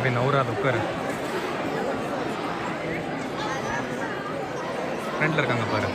अभी नवरा दुकर फ्रंटல இருக்காங்க பாரு.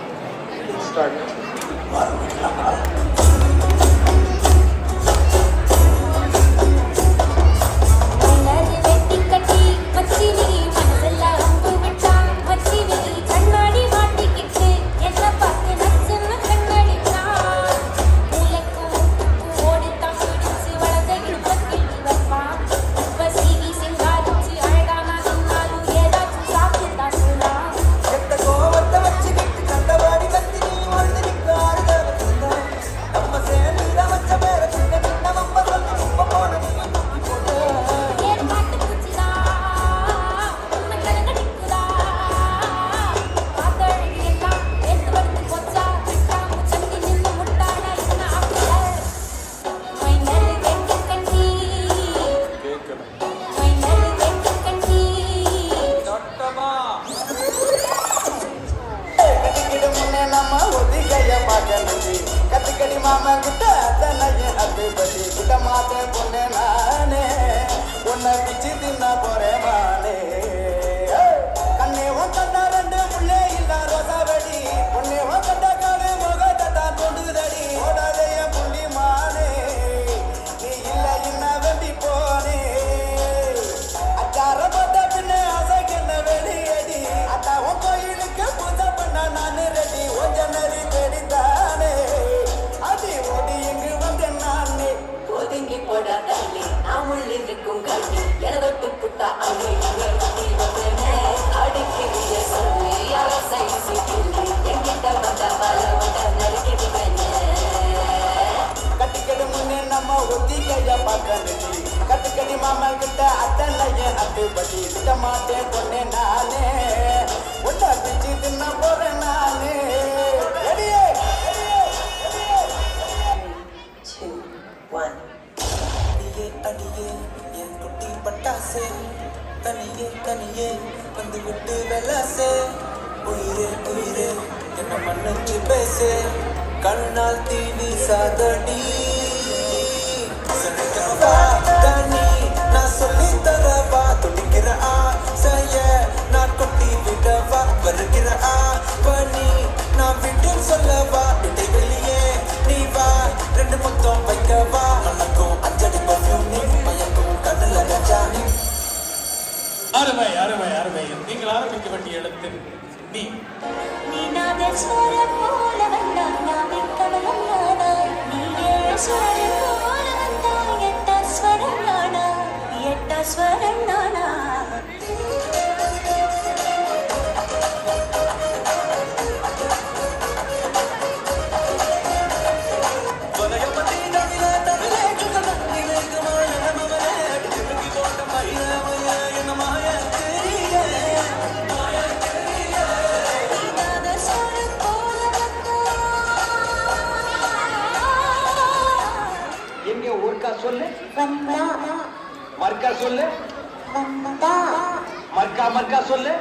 கத்துக்கடி மாமா கிட்ட அத்தனையே அதுபடி கிட்ட மாத்த பொண்ணு நானே உன்னை பிச்சு தின்னா போறேன் மானே கண்ணே கண்ணா ரெண்டு முள்ளே இல்ல ரோசாவடி பொண்ணே கண்ட காடு முகத்தை தான் தொண்டுதடி ஓடாதைய புள்ளி மானே நீ இல்ல என்ன வெம்பி போனே அச்சார போட்ட பின்ன ஆசைக்கு என்ன வெளியடி அத்தா உன் கோயிலுக்கு பூஜை பண்ண நானு ரெடி ஒஞ்ச நரி தேடித்தானே அது ஓடி எங்கு வந்த நானே ஒதுங்கி போடா தள்ளி நான் உள்ளிருக்கும் கல்வி எனதொட்டு புட்டா அங்கே அடிக்கிறிய சொல்லி அரசை சிக்கிள்ளி எங்கிட்ட வந்த பல வந்த நறுக்கிட்டு கட்டிக்கடி முன்னே நம்ம ஒத்திகைய பார்க்கணும் கட்டுக்கடி மாமா கிட்ட அத்தனையே அதுபடி விட மாட்டேன் பொண்ணே நானே ஒட்டா பிச்சு தின்ன போறேன் நானே அடியே என் குட்டி பட்டாசே தனியே தனியே வந்து விட்டு வெலாசே உயிரே உயிரே என்ன மன்னிச்சு பேசு கண்ணால் தீனி சாதடி தனி நான் சொல்லி தரவா துடிக்கிற ஆசைய நான் கொட்டி விடவா வருகிற பனி நான் விட்டு சொல்லவா விட்டை வெளியே நீ வா ரெண்டு மொத்தம் வைக்கவா மனக்கும் அஞ்சடி பர்ஃபியூம் நீ மயக்கும் கடல கஜானி. அருமை அருமை அருமை. நீங்கள் ஆரம்பிக்க வேண்டிய இடத்து நீ நீநாதஸ்வரம் போல வந்தாய் நாவிக்கவலம் நானாய் நீயே ஸ்வரம் போல வந்தாய் எட்டாஸ்வரம் நானா எட்டாஸ்வரம் நானா சொல்லு வந்தா மர்க்கா சொல்லு வந்தா மர்க்கா மர்க்கா சொல்லு